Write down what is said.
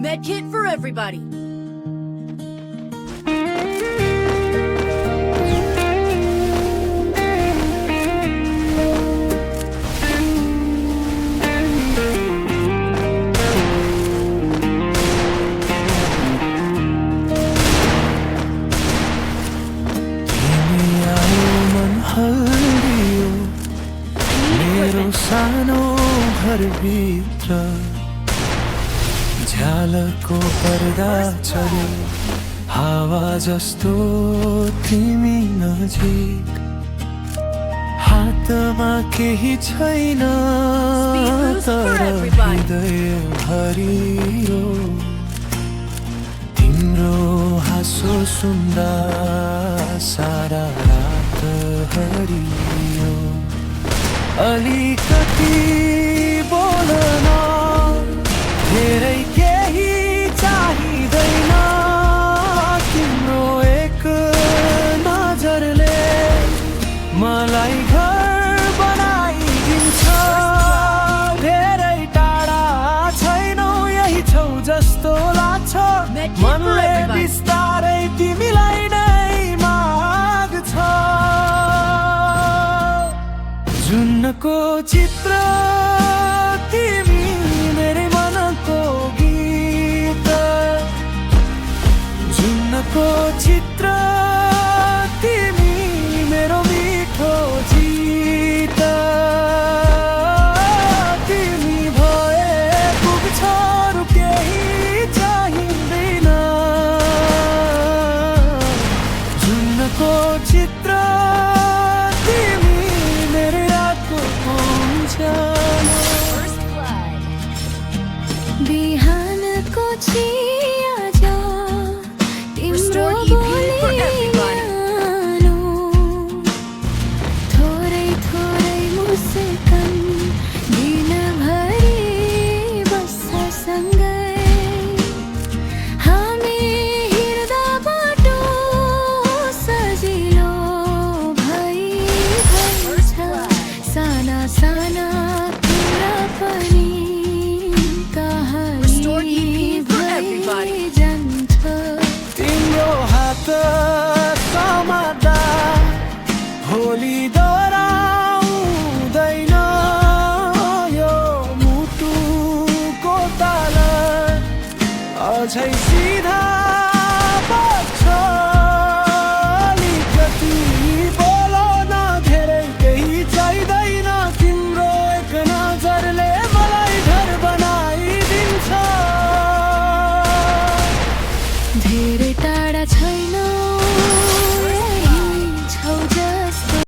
Medkit for everybody. मेरो सानो घरभित्र झ्यालको पर्दा चल्यो हावा जस्तो तिमी नजिक हातमा केही छैन तर हृदय हरियो तिम्रो हाँसो सुन्दा सारा रात हरियो अलिकति बोल्न धेरै केही चाहिँदैन तिम्रो एक नजरले मलाई घर बनाइदिन्छ धेरै टाढा छैनौ यही छौ जस्तो लाग्छ मनले बिस्तारै तिमीलाई नै माग्छ जुनको चित्र तिमी मेरै मनको गीत जुनको चित्र तिमी मेरो मिठो जीत तिमी भए पुग्छ अरू केही चाहिँदैन जुनको चित्र बिहानको चिया जा तिम्रो बोलिआनो थोरै थोरै मुस्कान दिनभरि बस्छ सँगै हामी हिँड्दा बाटो सजिलो भइन्छ साना साना कुरा पनि तिम्रो हात समात्दा भोलि दोहोऱ्याउँदैन यो मुटुको ताल अझै